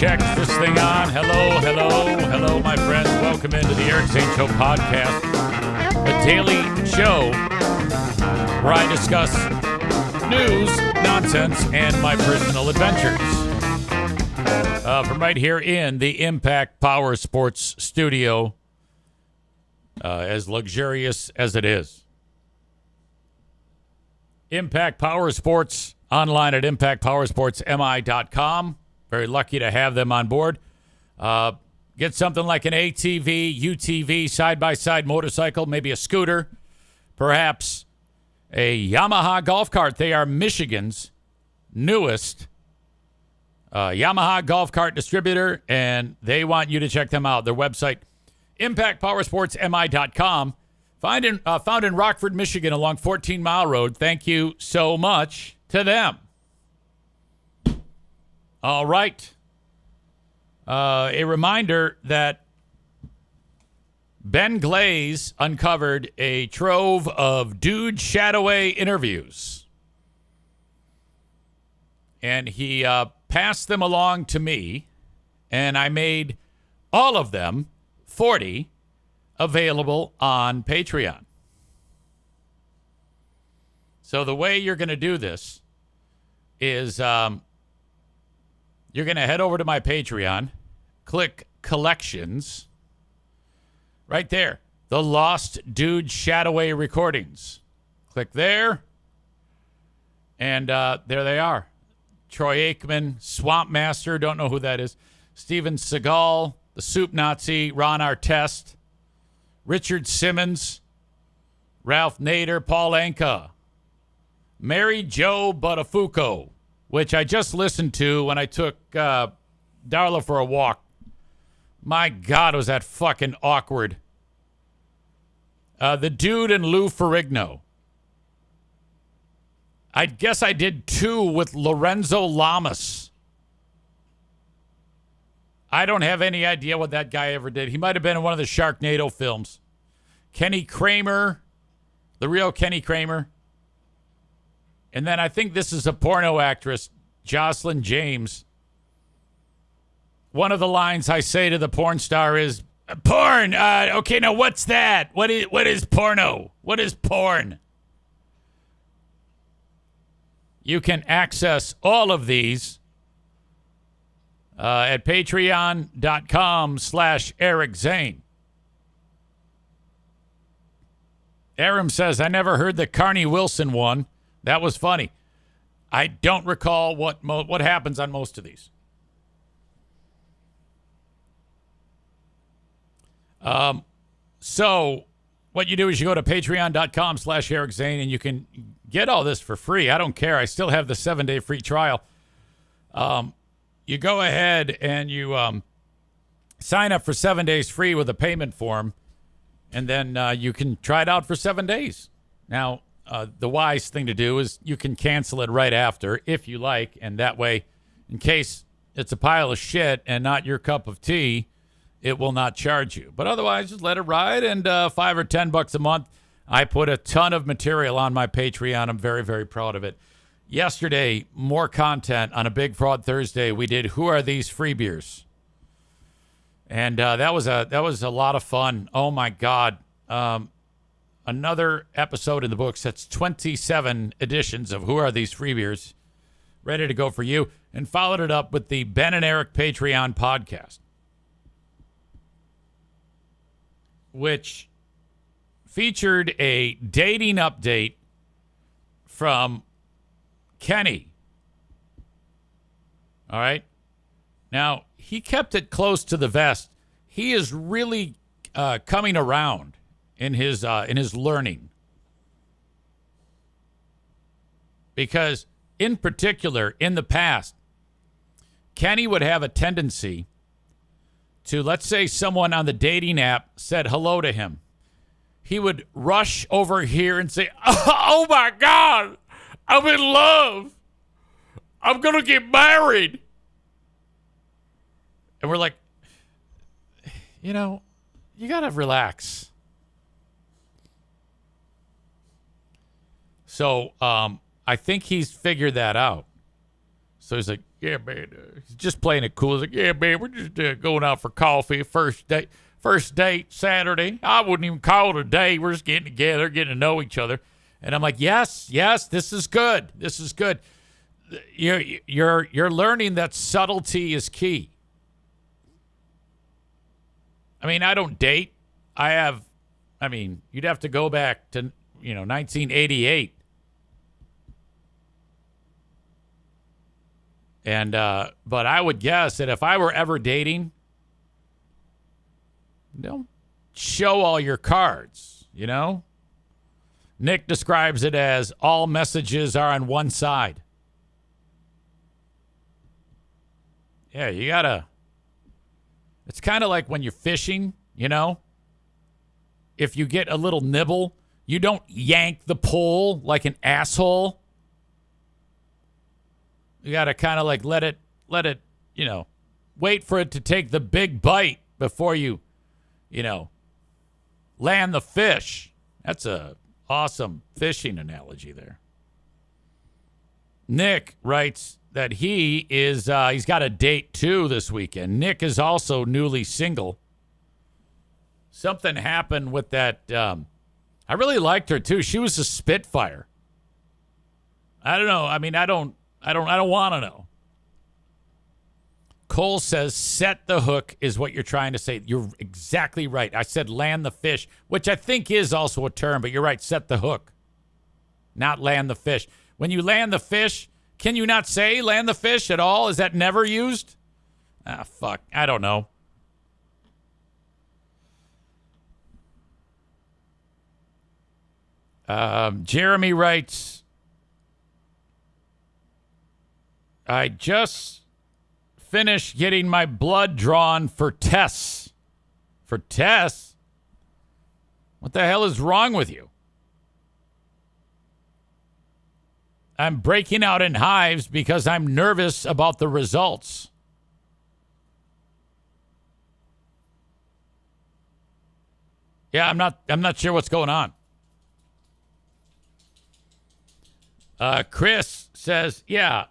check this thing on. Hello, my friends. Welcome into the Eric Zane Show podcast, a daily show where I discuss news, nonsense, and my personal adventures. From right here in the Impact Power Sports studio, as luxurious as it is. Impact Power Sports, online at impactpowersportsmi.com. Very lucky to have them on board. Get something like an ATV, UTV, side-by-side motorcycle, maybe a scooter, perhaps a Yamaha golf cart. They are Michigan's newest Yamaha golf cart distributor, and they want you to check them out. Their website, impactpowersportsmi.com. Found in Rockford, Michigan, along 14 Mile Road. Thank you so much to them. All right. A reminder that Ben Glaze uncovered a trove of Dude Shadoway interviews. And he passed them along to me, and I made all of them, 40, available on Patreon. So the way you're going to do this is you're going to head over to my Patreon, click Collections, right there, the Lost Dude Shadoway recordings. Click there, and there they are. Troy Aikman, Swamp Master, don't know who that is, Steven Seagal, the Soup Nazi, Ron Artest, Richard Simmons, Ralph Nader, Paul Anka, Mary Jo Buttafuoco, which I just listened to when I took Darla for a walk. My God, was that fucking awkward. The Dude and Lou Ferrigno. I guess I did 2 with Lorenzo Lamas. I don't have any idea what that guy ever did. He might have been in one of the Sharknado films. Kenny Kramer, the real Kenny Kramer. And then I think this is a porno actress, Jocelyn James. One of the lines I say to the porn star is, porn! Okay, now what's that? What is porno? What is porn? You can access all of these at patreon.com/Eric Zane. Aram says, I never heard the Carney Wilson one. That was funny. I don't recall what happens on most of these. So what you do is you go to patreon.com/Eric Zane, and you can get all this for free. I don't care. I still have the 7-day free trial. You go ahead and you sign up for 7 days free with a payment form, and then you can try it out for 7 days. Now, the wise thing to do is you can cancel it right after if you like, and that way, in case it's a pile of shit and not your cup of tea, it will not charge you. But otherwise, just let it ride, and $5 or $10 a month. I put a ton of material on my Patreon. I'm very, very proud of it. Yesterday, more content on a Big Fraud Thursday. We did Who Are These Free Beers? And that was a lot of fun. Oh, my God. Another episode in the books. That's 27 editions of Who Are These Free Beers, ready to go for you. And followed it up with the Ben and Eric Patreon podcast, which featured a dating update from Kenny. All right. Now, he kept it close to the vest. He is really coming around in his learning. Because, in particular, in the past, Kenny would have a tendency to, let's say someone on the dating app said hello to him. He would rush over here and say, oh my God, I'm in love. I'm going to get married. And we're like, you got to relax. So I think he's figured that out. So he's like, yeah, man, he's just playing it cool. He's like, yeah, man, we're just going out for coffee. First date Saturday. I wouldn't even call it a date. We're just getting together, getting to know each other. And I'm like, yes, this is good. This is good. You're learning that subtlety is key. I mean, I don't date. You'd have to go back to, 1988. And, but I would guess that if I were ever dating, don't show all your cards, Nick describes it as all messages are on one side. Yeah, you gotta, it's kind of like when you're fishing, if you get a little nibble, you don't yank the pole like an asshole. You got to kind of like let it, wait for it to take the big bite before you, land the fish. That's a awesome fishing analogy there. Nick writes that he is, he's got a date too this weekend. Nick is also newly single. Something happened with that. I really liked her too. She was a Spitfire. I don't know. I mean, I don't want to know. Cole says, set the hook is what you're trying to say. You're exactly right. I said land the fish, which I think is also a term, but you're right. Set the hook, not land the fish. When you land the fish, can you not say land the fish at all? Is that never used? Fuck. I don't know. Jeremy writes, I just finished getting my blood drawn for tests. For tests? What the hell is wrong with you? I'm breaking out in hives because I'm nervous about the results. Yeah, I'm not sure what's going on. Chris says, yeah,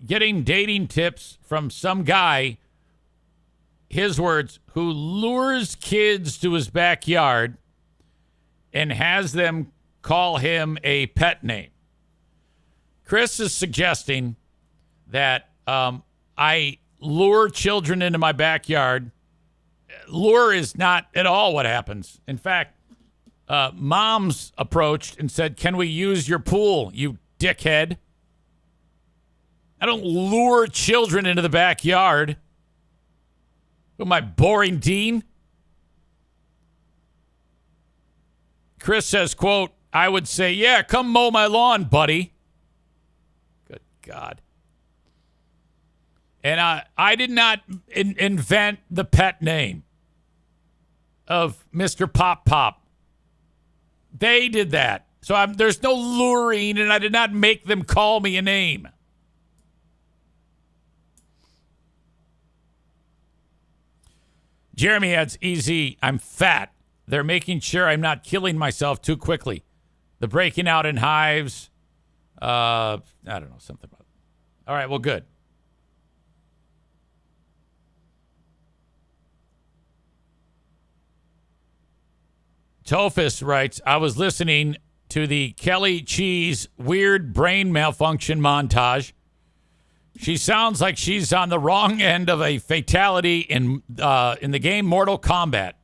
getting dating tips from some guy, his words, who lures kids to his backyard and has them call him a pet name. Chris is suggesting that I lure children into my backyard. Lure is not at all what happens. In fact, moms approached and said, can we use your pool, you dickhead? I don't lure children into the backyard. Who am I, boring Dean? Chris says, quote, I would say, yeah, come mow my lawn, buddy. Good God. And I did not invent the pet name of Mr. Pop Pop. They did that. So there's no luring, and I did not make them call me a name. Jeremy adds, easy, I'm fat. They're making sure I'm not killing myself too quickly. The breaking out in hives. I don't know, something about it. All right, well, good. Tophus writes, I was listening to the Kelly Cheese weird brain malfunction montage. She sounds like she's on the wrong end of a fatality in the game Mortal Kombat.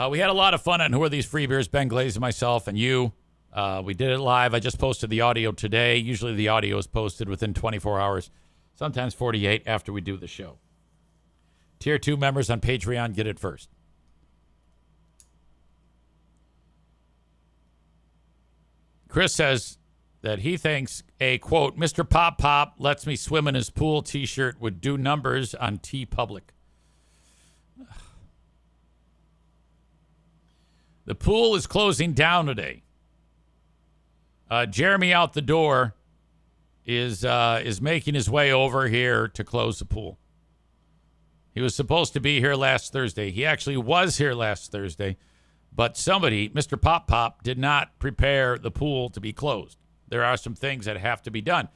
We had a lot of fun on Who Are These Free Beers? Ben Glaze and myself and you. We did it live. I just posted the audio today. Usually the audio is posted within 24 hours, sometimes 48 after we do the show. Tier 2 members on Patreon get it first. Chris says that he thinks a, quote, Mr. Pop Pop lets me swim in his pool t-shirt would do numbers on T-Public. The pool is closing down today. Jeremy out the door is making his way over here to close the pool. He was supposed to be here last Thursday. He actually was here last Thursday, but somebody, Mr. Pop Pop, did not prepare the pool to be closed. There are some things that have to be done.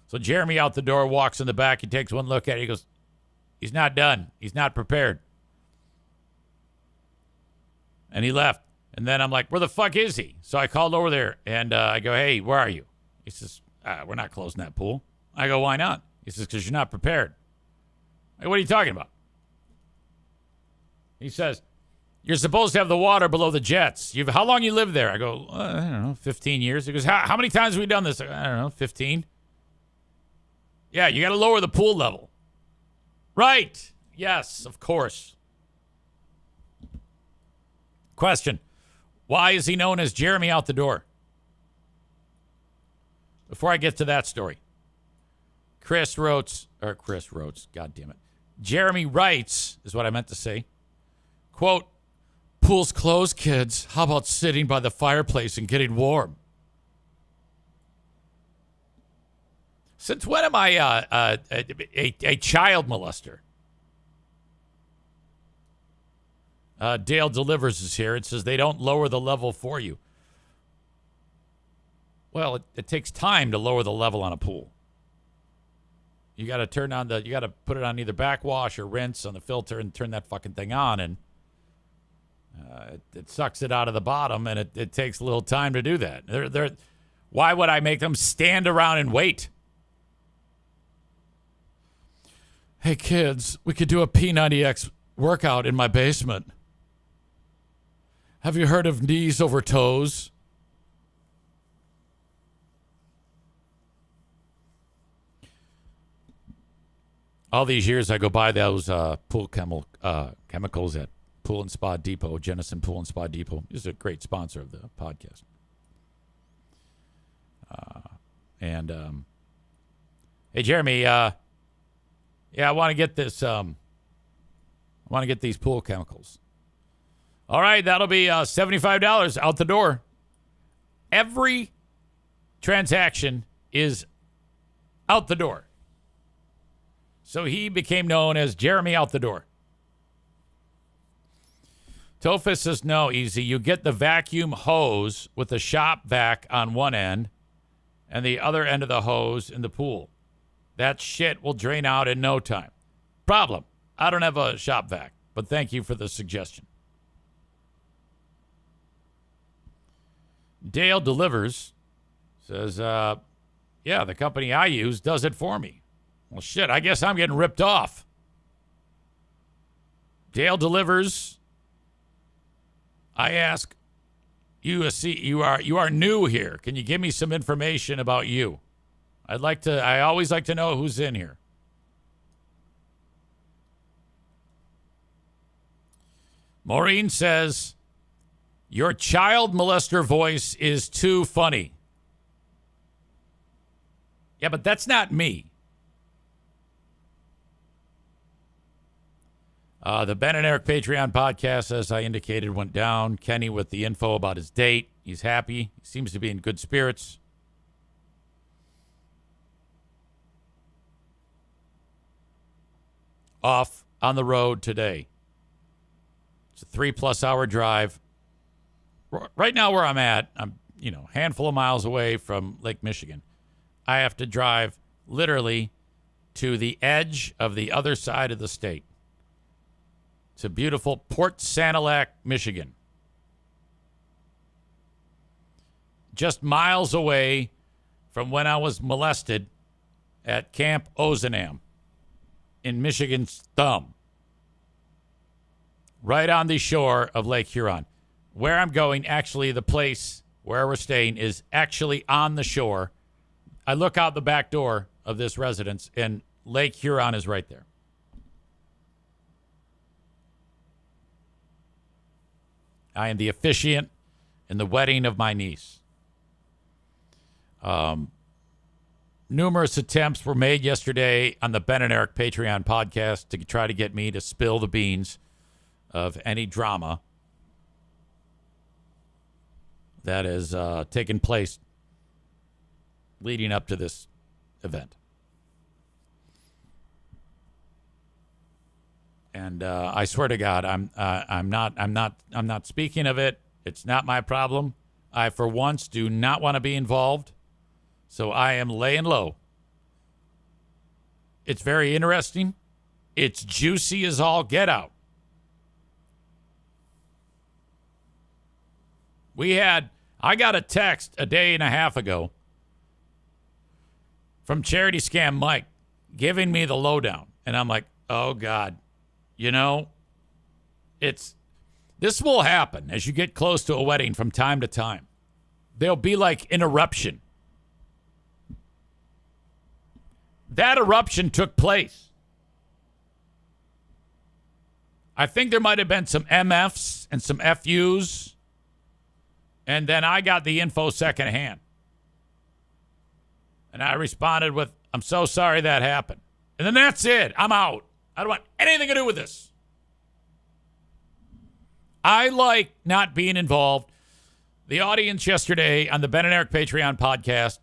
So Jeremy out the door, walks in the back. He takes one look at it. He goes, he's not done. He's not prepared. And he left. And then I'm like, where the fuck is he? So I called over there, and I go, hey, where are you? He says, we're not closing that pool. I go, why not? He says, because you're not prepared. I go, what are you talking about? He says, you're supposed to have the water below the jets. How long you lived there? I go, I don't know, 15 years. He goes, how many times have we done this? I don't know, 15. Yeah, you got to lower the pool level. Right. Yes, of course. Question. Why is he known as Jeremy out the door? Before I get to that story, God damn it. Jeremy writes, is what I meant to say. Quote, pool's closed, kids. How about sitting by the fireplace and getting warm? Since when am I a child molester? Dale Delivers is here. It says they don't lower the level for you. Well, it takes time to lower the level on a pool. You got to you got to put it on either backwash or rinse on the filter and turn that fucking thing on, and it sucks it out of the bottom, and it takes a little time to do that. Why would I make them stand around and wait? Hey, kids, we could do a P90X workout in my basement. Have you heard of knees over toes? All these years, I go buy those pool chemicals at Pool and Spa Depot, Jennison Pool and Spa Depot. This is a great sponsor of the podcast. Hey, Jeremy, yeah, I want to get this. I want to get these pool chemicals. All right, that'll be $75 out the door. Every transaction is out the door. So he became known as Jeremy out the door. Tophus says, no, easy. You get the vacuum hose with the shop vac on one end and the other end of the hose in the pool. That shit will drain out in no time. Problem. I don't have a shop vac, but thank you for the suggestion. Dale Delivers says, yeah, the company I use does it for me. Well, shit, I guess I'm getting ripped off. Dale Delivers, I ask, you are new here. Can you give me some information about you? I always like to know who's in here. Maureen says, your child molester voice is too funny. Yeah, but that's not me. The Ben and Eric Patreon podcast, as I indicated, went down. Kenny with the info about his date. He's happy. He seems to be in good spirits. Off on the road today. It's a 3+ hour drive. Right now where I'm at, I'm, a handful of miles away from Lake Michigan. I have to drive literally to the edge of the other side of the state. To beautiful Port Sanilac, Michigan. Just miles away from when I was molested at Camp Ozanam in Michigan's thumb. Right on the shore of Lake Huron. Where I'm going, actually, the place where we're staying is actually on the shore. I look out the back door of this residence, and Lake Huron is right there. I am the officiant in the wedding of my niece. Numerous attempts were made yesterday on the Ben and Eric Patreon podcast to try to get me to spill the beans of any drama that has taken place leading up to this event. And I swear to God, I'm not speaking of it. It's not my problem. I, for once, do not want to be involved. So I am laying low. It's very interesting. It's juicy as all get out. I got a text a day and a half ago from Charity Scam Mike giving me the lowdown. And I'm like, oh God, this will happen as you get close to a wedding from time to time. There'll be like an eruption. That eruption took place. I think there might have been some MFs and some FUs. And then I got the info secondhand. And I responded with, I'm so sorry that happened. And then that's it. I'm out. I don't want anything to do with this. I like not being involved. The audience yesterday on the Ben and Eric Patreon podcast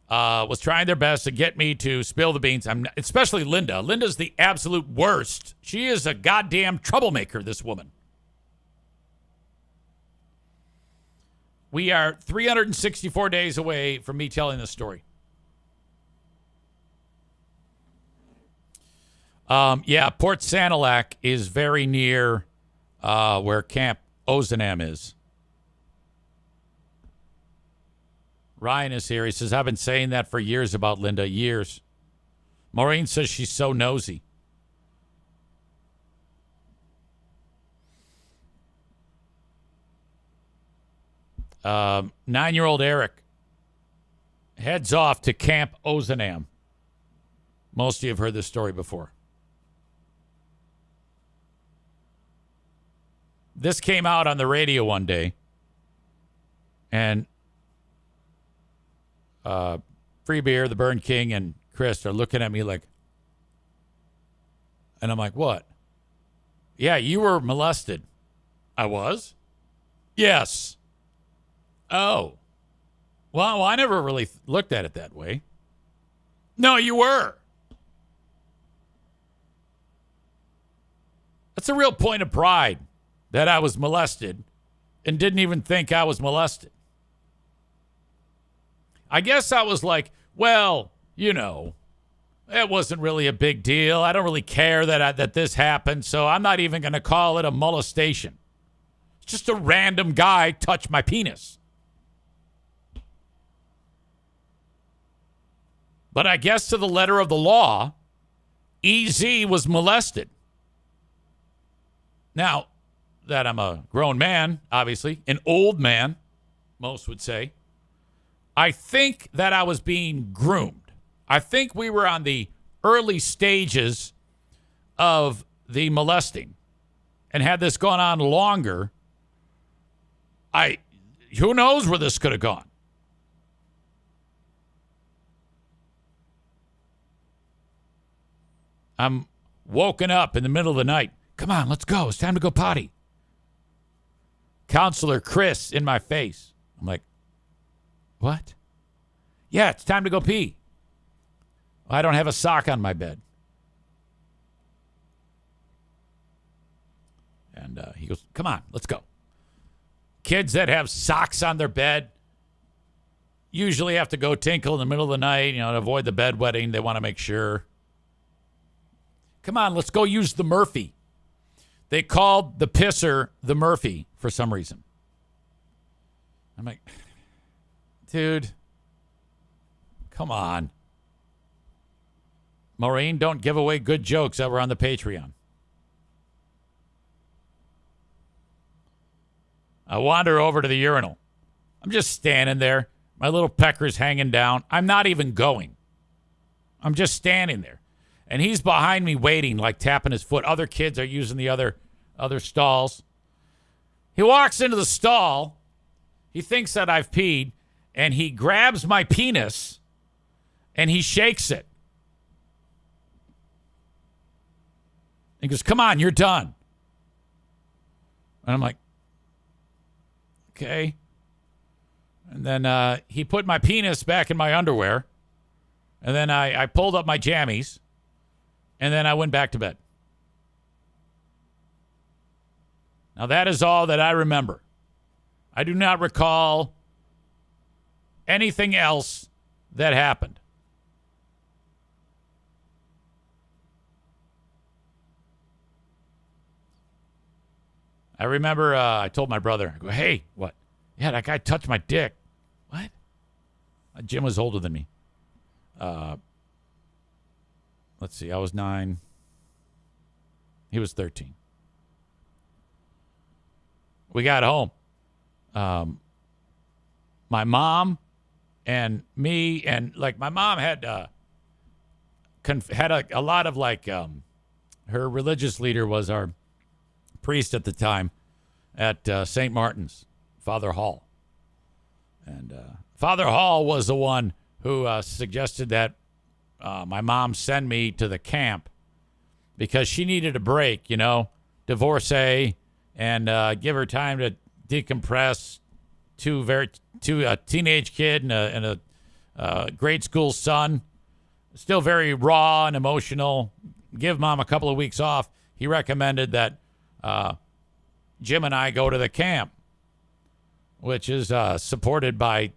was trying their best to get me to spill the beans. Especially Linda. Linda's the absolute worst. She is a goddamn troublemaker, this woman. We are 364 days away from me telling this story. Port Sanilac is very near where Camp Ozanam is. Ryan is here. He says, I've been saying that for years about Linda. Years. Maureen says she's so nosy. Nine-year-old Eric heads off to Camp Ozanam. Most of you have heard this story before. This came out on the radio one day. And Free Beer, the Burn King, and Chris are looking at me like, and I'm like, what? Yeah, you were molested. I was? Yes. Oh. Well, I never really looked at it that way. No, you were. That's a real point of pride that I was molested and didn't even think I was molested. I guess I was like, well, it wasn't really a big deal. I don't really care that this happened, so I'm not even going to call it a molestation. It's just a random guy touched my penis. But I guess to the letter of the law, EZ was molested. Now, that I'm a grown man, obviously, an old man, most would say, I think that I was being groomed. I think we were on the early stages of the molesting. And had this gone on longer, who knows where this could have gone. I'm woken up in the middle of the night. Come on, let's go. It's time to go potty. Counselor Chris in my face. I'm like, what? Yeah, it's time to go pee. I don't have a sock on my bed. And he goes, come on, let's go. Kids that have socks on their bed usually have to go tinkle in the middle of the night, to avoid the bedwetting. They want to make sure. Come on, let's go use the Murphy. They called the pisser the Murphy for some reason. I'm like, dude, come on. Maureen, don't give away good jokes that were on the Patreon. I wander over to the urinal. I'm just standing there. My little pecker's hanging down. I'm not even going. I'm just standing there. And he's behind me waiting, like tapping his foot. Other kids are using the other stalls. He walks into the stall. He thinks that I've peed. And he grabs my penis and he shakes it. He goes, come on, you're done. And I'm like, okay. And then he put my penis back in my underwear. And then I pulled up my jammies. And then I went back to bed. Now, that is all that I remember. I do not recall anything else that happened. I remember I told my brother, I go, hey, what? Yeah, that guy touched my dick. What? Jim was older than me. Let's see, I was 9. He was 13. We got home. My mom and me, and like my mom had had a lot of like her religious leader was our priest at the time at St. Martin's, Father Hall. And Father Hall was the one who suggested that my mom send me to the camp because she needed a break, divorcee, and give her time to decompress. Two a teenage kid and a grade school son, still very raw and emotional. Give mom a couple of weeks off. He recommended that Jim and I go to the camp, which is supported by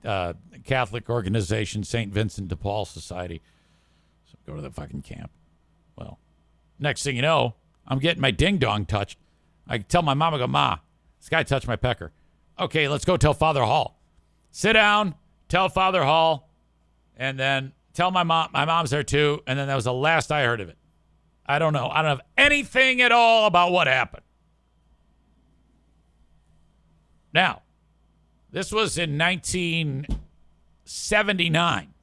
Catholic organization St. Vincent de Paul Society. So go to the fucking camp. Well, next thing you know, I'm getting my ding dong touched. I tell my mom, I go, Ma, this guy touched my pecker. Okay, let's go tell Father Hall. Sit down, tell Father Hall, and then tell my mom. My mom's there too. And then that was the last I heard of it. I don't know. I don't have anything at all about what happened. Now, this was in 1979.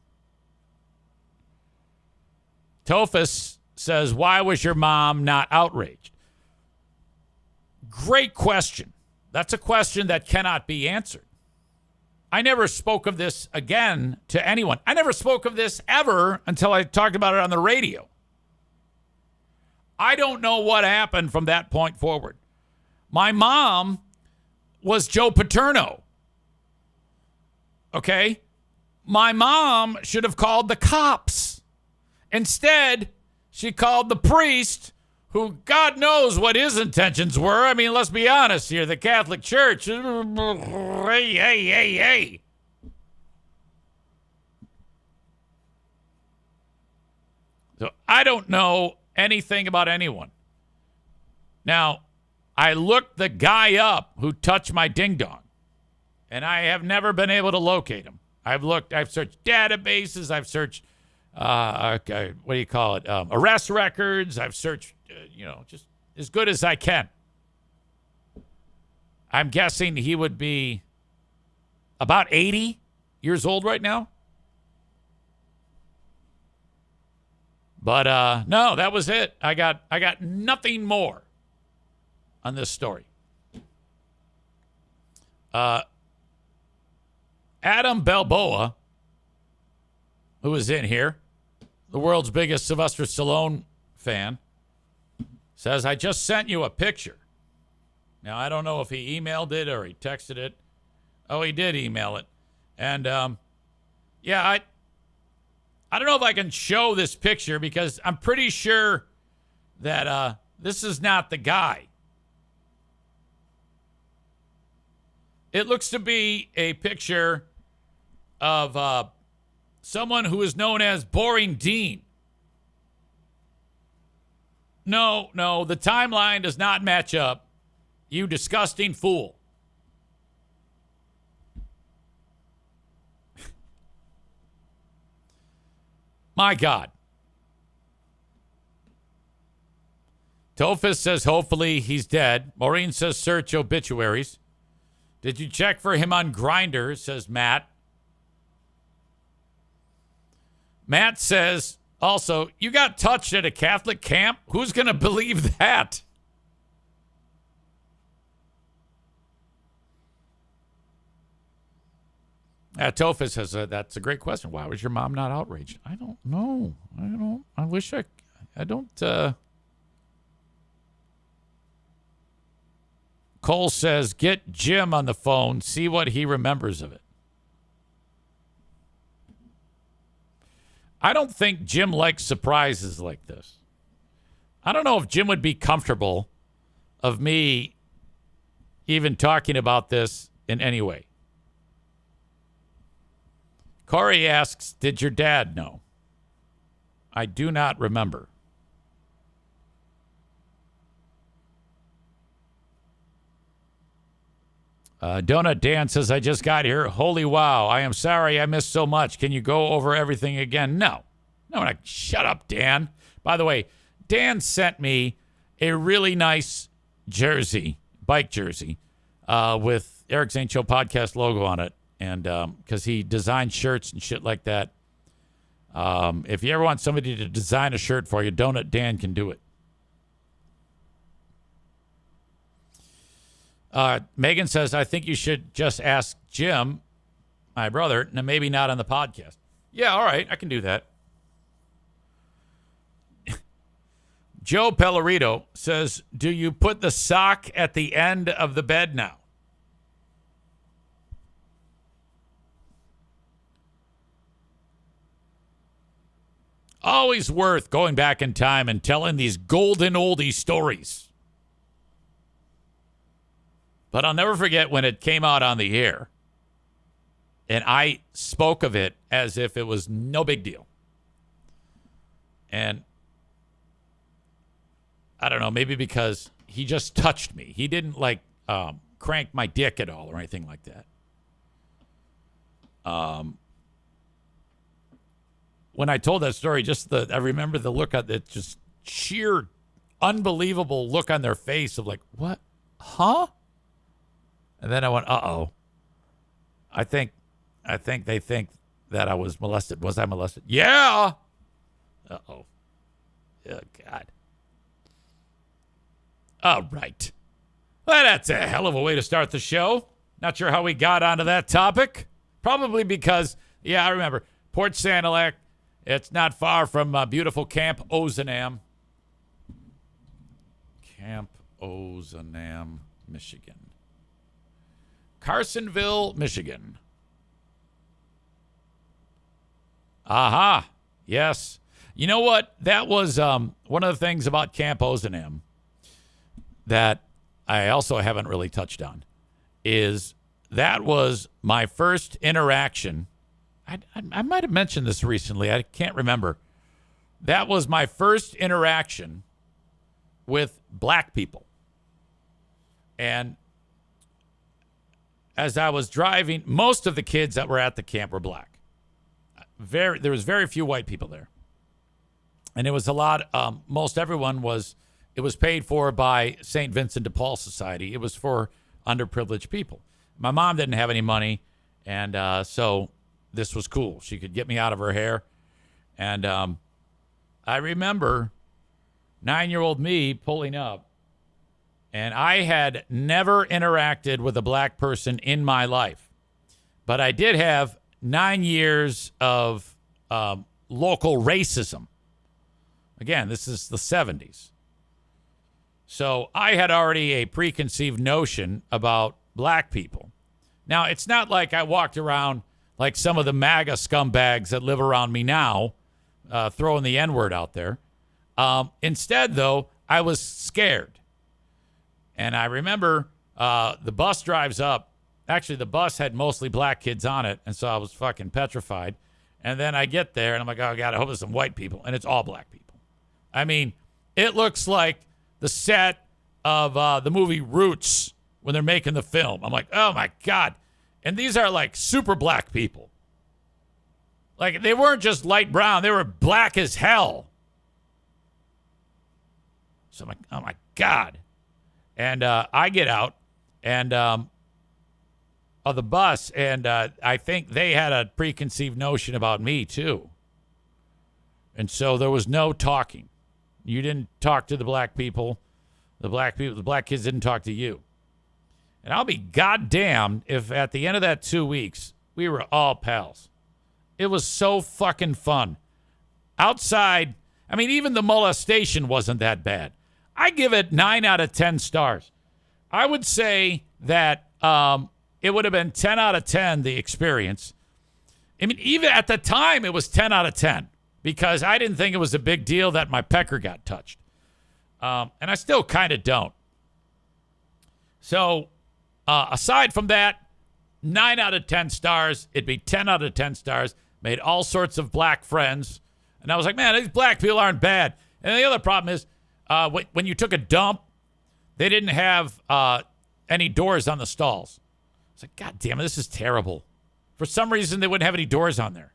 Tophus says, why was your mom not outraged? Great question. That's a question that cannot be answered. I never spoke of this again to anyone. I never spoke of this ever until I talked about it on the radio. I don't know what happened from that point forward. My mom was Joe Paterno. Okay? My mom should have called the cops. Instead, she called the priest, who God knows what his intentions were. I mean, let's be honest here. The Catholic Church. Hey. So I don't know anything about anyone. Now, I looked the guy up who touched my ding-dong, and I have never been able to locate him. I've searched databases. I've searched, what do you call it, arrest records. I've searched, just as good as I can. I'm guessing he would be about 80 years old right now. But no, that was it. I got nothing more on this story. Adam Balboa, who is in here, the world's biggest Sylvester Stallone fan, says, I just sent you a picture. Now, I don't know if he emailed it or he texted it. Oh, he did email it. And, yeah, I don't know if I can show this picture because I'm pretty sure that this is not the guy. It looks to be a picture of someone who is known as Boring Dean. No, the timeline does not match up. You disgusting fool. My God. Tophus says hopefully he's dead. Maureen says search obituaries. Did you check for him on Grindr, says Matt. Matt says also, you got touched at a Catholic camp? Who's going to believe that? Tophus says, that's a great question. Why was your mom not outraged? I don't know. I wish I don't. Cole says, get Jim on the phone. See what he remembers of it. I don't think Jim likes surprises like this. I don't know if Jim would be comfortable of me even talking about this in any way. Corey asks, did your dad know? I do not remember. Donut Dan says, I just got here. Holy wow. I am sorry I missed so much. Can you go over everything again? No. No, shut up, Dan. By the way, Dan sent me a really nice jersey, bike jersey, with Eric Zane Show podcast logo on it. And because he designs shirts and shit like that. If you ever want somebody to design a shirt for you, Donut Dan can do it. Megan says, I think you should just ask Jim, my brother, and maybe not on the podcast. Yeah, all right, I can do that. Joe Pellerito says, do you put the sock at the end of the bed now? Always worth going back in time and telling these golden oldie stories. But I'll never forget when it came out on the air, and I spoke of it as if it was no big deal. And I don't know, maybe because he just touched me. He didn't, crank my dick at all or anything like that. When I told that story, I remember the look at it, just sheer, unbelievable look on their face of like, what? Huh? And then I went, uh-oh. I think they think that I was molested. Was I molested? Yeah. Uh-oh. Oh, God. All right. Well, that's a hell of a way to start the show. Not sure how we got onto that topic. Probably because, I remember, Port Sanilac. It's not far from beautiful Camp Ozanam. Camp Ozanam, Michigan. Carsonville, Michigan. Aha. Yes. You know what? That was one of the things about Camp Ozanam that I also haven't really touched on is that was my first interaction. I might have mentioned this recently. I can't remember. That was my first interaction with black people. And as I was driving, most of the kids that were at the camp were black. There was very few white people there. And it was a lot, most everyone it was paid for by St. Vincent de Paul Society. It was for underprivileged people. My mom didn't have any money, and so this was cool. She could get me out of her hair. And I remember 9-year-old me pulling up, and I had never interacted with a black person in my life. But I did have 9 years of local racism. Again, this is the 70s. So I had already a preconceived notion about black people. Now, it's not like I walked around like some of the MAGA scumbags that live around me now, throwing the N-word out there. Instead, though, I was scared. And I remember the bus drives up. Actually, the bus had mostly black kids on it, and so I was fucking petrified. And then I get there, and I'm like, oh, God, I hope there's some white people. And it's all black people. I mean, it looks like the set of the movie Roots when they're making the film. I'm like, oh, my God. And these are, like, super black people. Like, they weren't just light brown. They were black as hell. So I'm like, oh, my God. And I get out and of the bus, and I think they had a preconceived notion about me, too. And so there was no talking. You didn't talk to the black people. The black kids didn't talk to you. And I'll be goddamned if at the end of that 2 weeks, we were all pals. It was so fucking fun. Outside, I mean, even the molestation wasn't that bad. I give it 9 out of 10 stars. I would say that it would have been 10 out of 10, the experience. I mean, even at the time, it was 10 out of 10 because I didn't think it was a big deal that my pecker got touched. And I still kind of don't. So, aside from that, 9 out of 10 stars. It'd be 10 out of 10 stars. Made all sorts of black friends. And I was like, man, these black people aren't bad. And the other problem is when you took a dump, they didn't have any doors on the stalls. It's like, God damn it, this is terrible. For some reason, they wouldn't have any doors on there.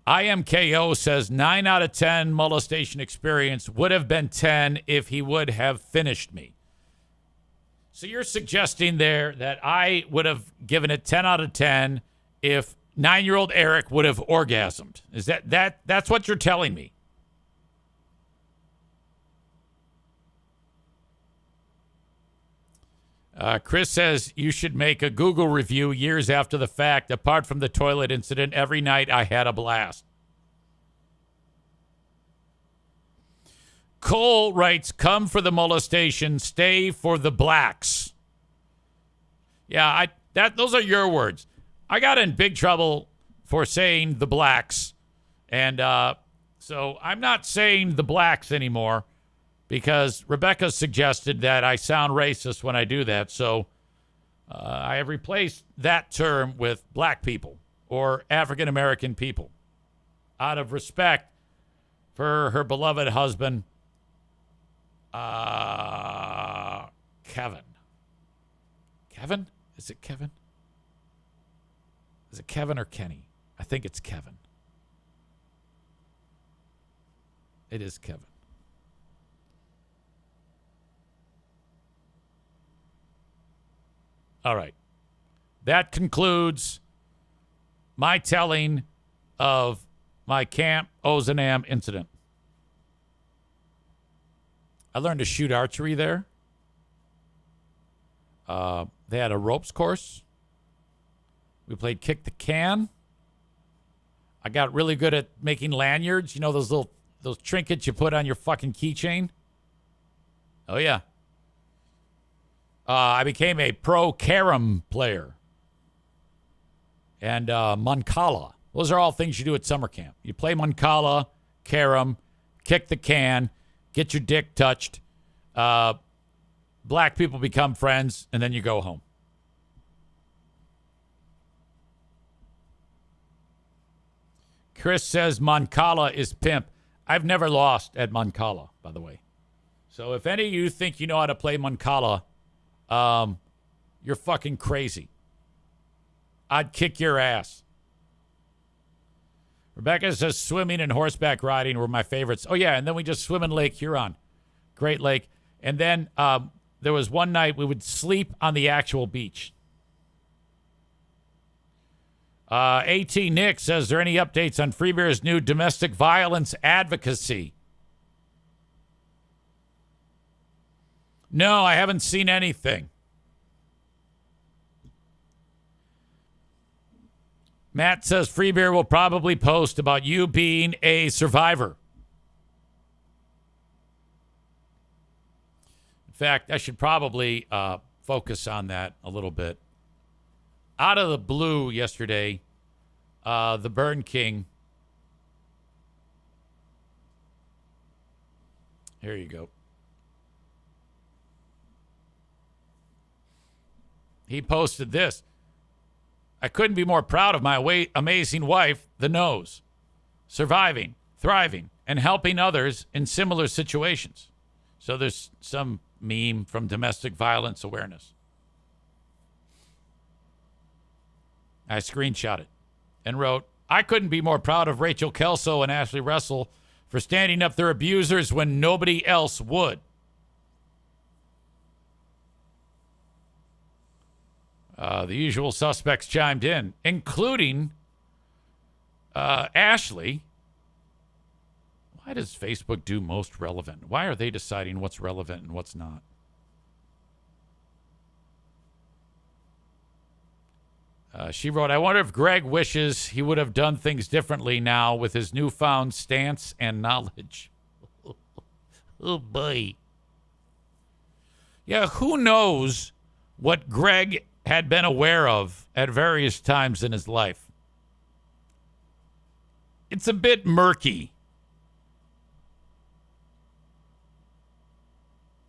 IMKO says 9 out of 10 molestation experience would have been 10 if he would have finished me. So you're suggesting there that I would have given it 10 out of 10 if 9-year-old Eric would have orgasmed. Is that's what you're telling me? Chris says you should make a Google review years after the fact. Apart from the toilet incident, every night I had a blast. Cole writes, come for the molestation, stay for the blacks. Yeah, those are your words. I got in big trouble for saying the blacks. And so I'm not saying the blacks anymore because Rebecca suggested that I sound racist when I do that. So I have replaced that term with black people or African American people out of respect for her beloved husband, Kevin. Kevin? Is it Kevin? Is it Kevin or Kenny? I think it's Kevin. It is Kevin. All right. That concludes my telling of my Camp Ozanam incident. I learned to shoot archery there. They had a ropes course. We played kick the can. I got really good at making lanyards. You know those trinkets you put on your fucking keychain? Oh, yeah. I became a pro carom player. And Mancala. Those are all things you do at summer camp. You play Mancala, carom, kick the can, get your dick touched. Black people become friends, and then you go home. Chris says Mancala is pimp. I've never lost at Mancala, by the way. So if any of you think you know how to play Mancala, you're fucking crazy. I'd kick your ass. Rebecca says swimming and horseback riding were my favorites. Oh, yeah, and then we just swim in Lake Huron. Great lake. And then there was one night we would sleep on the actual beach. AT Nick says, is there any updates on Freebeer's new domestic violence advocacy? No, I haven't seen anything. Matt says Freebeer will probably post about you being a survivor. In fact, I should probably focus on that a little bit. Out of the blue yesterday, the Burn King. Here you go. He posted this. I couldn't be more proud of my amazing wife, the Nose, surviving, thriving, and helping others in similar situations. So there's some meme from Domestic Violence Awareness. I screenshot it and wrote, I couldn't be more proud of Rachel Kelso and Ashley Russell for standing up their abusers when nobody else would. The usual suspects chimed in, including Ashley. Why does Facebook do most relevant? Why are they deciding what's relevant and what's not? She wrote, I wonder if Greg wishes he would have done things differently now with his newfound stance and knowledge. Oh, boy. Yeah, who knows what Greg had been aware of at various times in his life. It's a bit murky.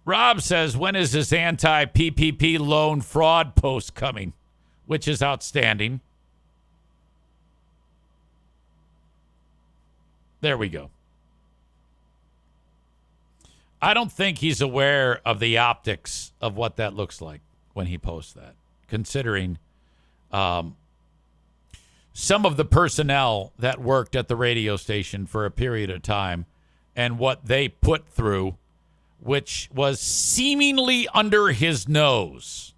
Rob says, when is this anti-PPP loan fraud post coming? Which is outstanding. There we go. I don't think he's aware of the optics of what that looks like when he posts that, considering some of the personnel that worked at the radio station for a period of time and what they put through, which was seemingly under his nose.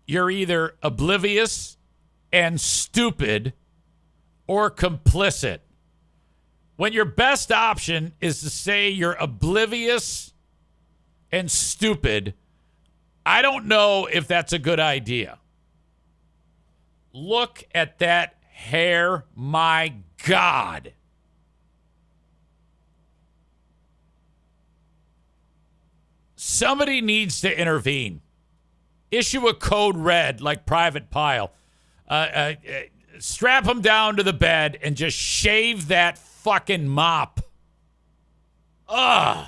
You're either oblivious and stupid or complicit. When your best option is to say you're oblivious and stupid, I don't know if that's a good idea. Look at that hair. My God. Somebody needs to intervene. Issue a code red like Private Pile. Strap him down to the bed and just shave that fucking mop. Ugh.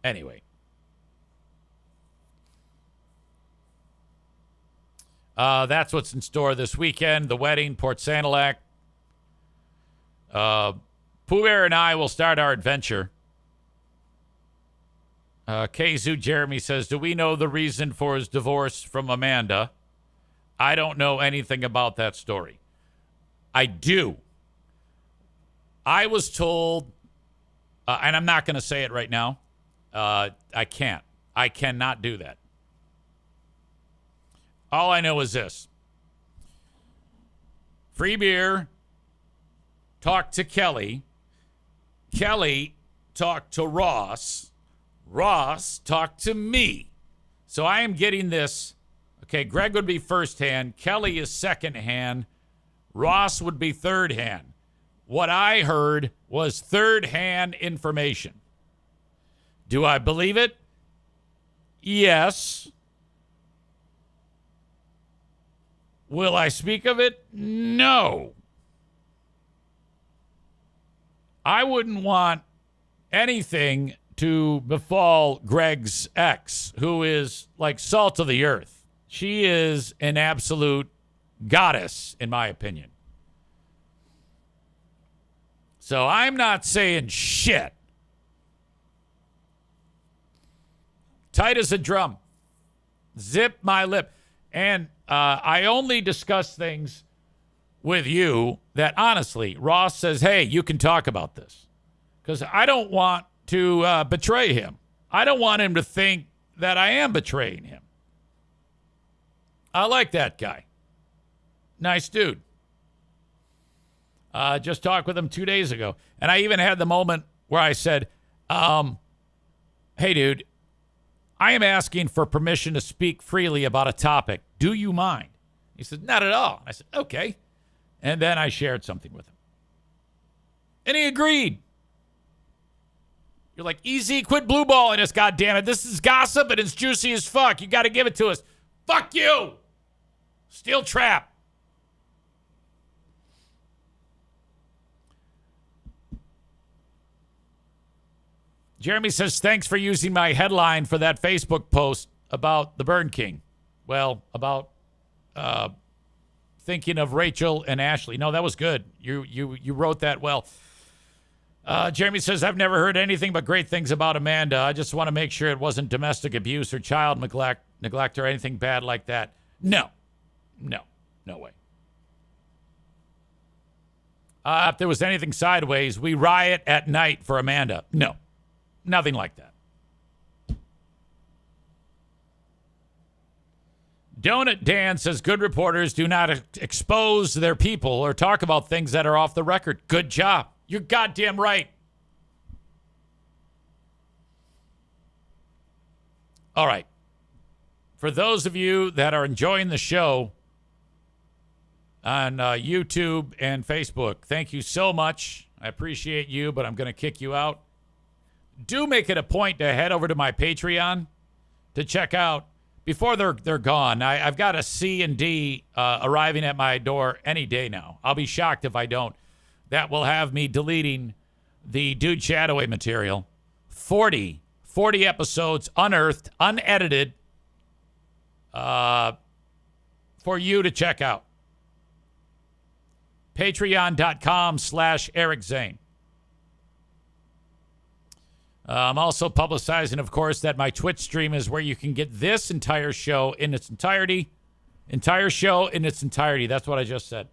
Anyway. That's what's in store this weekend. The wedding, Port Sanilac. Pooh Bear and I will start our adventure. Kzu Jeremy says, do we know the reason for his divorce from Amanda? I don't know anything about that story. I do. I was told, and I'm not going to say it right now. I can't. I cannot do that. All I know is this. Free Beer talked to Kelly. Kelly talked to Ross. Ross talked to me. So I am getting this. Okay, Greg would be first hand. Kelly is second hand. Ross would be third hand. What I heard was third hand information. Do I believe it? Yes. Will I speak of it? No. I wouldn't want anything to befall Greg's ex, who is like salt of the earth. She is an absolute goddess, in my opinion. So I'm not saying shit. Tight as a drum. Zip my lip. And I only discuss things with you that, honestly, Ross says, hey, you can talk about this. Because I don't want to betray him. I don't want him to think that I am betraying him. I like that guy. Nice dude. Just talked with him 2 days ago. And I even had the moment where I said, hey, dude, I am asking for permission to speak freely about a topic. Do you mind? He said, not at all. I said, okay. And then I shared something with him. And he agreed. You're like, easy, quit blue balling us, goddammit. This is gossip and it's juicy as fuck. You got to give it to us. Fuck you. Steel trap. Jeremy says, thanks for using my headline for that Facebook post about the Burn King. Well, about thinking of Rachel and Ashley. No, that was good. You wrote that well. Jeremy says, I've never heard anything but great things about Amanda. I just want to make sure it wasn't domestic abuse or child neglect or anything bad like that. No way. If there was anything sideways, we riot at night for Amanda. No, nothing like that. Donut Dan says, good reporters do not expose their people or talk about things that are off the record. Good job. You're goddamn right. All right. For those of you that are enjoying the show on YouTube and Facebook, thank you so much. I appreciate you, but I'm going to kick you out. Do make it a point to head over to my Patreon to check out before they're gone. I've got a C and D arriving at my door any day now. I'll be shocked if I don't. That will have me deleting the Dude Chataway material. 40 episodes unearthed, unedited, for you to check out. Patreon.com/Eric Zane. I'm also publicizing, of course, that my Twitch stream is where you can get this entire show in its entirety. Entire show in its entirety. That's what I just said.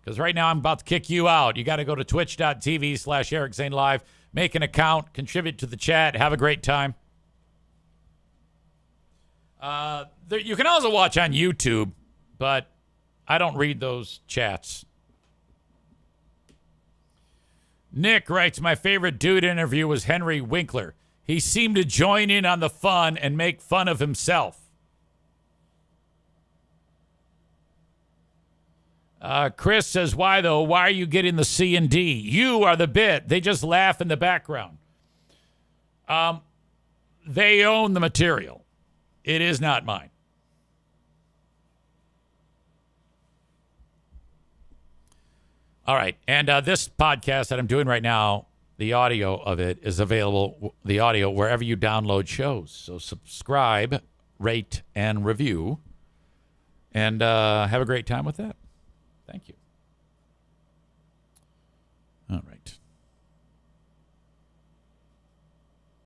Because right now I'm about to kick you out. You got to go to twitch.tv/Eric Zane Live. Make an account. Contribute to the chat. Have a great time. You can also watch on YouTube, but I don't read those chats. Nick writes, my favorite Dude interview was Henry Winkler. He seemed to join in on the fun and make fun of himself. Chris says, why, though? Why are you getting the C and D? You are the bit. They just laugh in the background. They own the material. It is not mine. All right. And this podcast that I'm doing right now, the audio of it is available, the audio, wherever you download shows. So subscribe, rate, and review. And have a great time with that. Thank you. All right.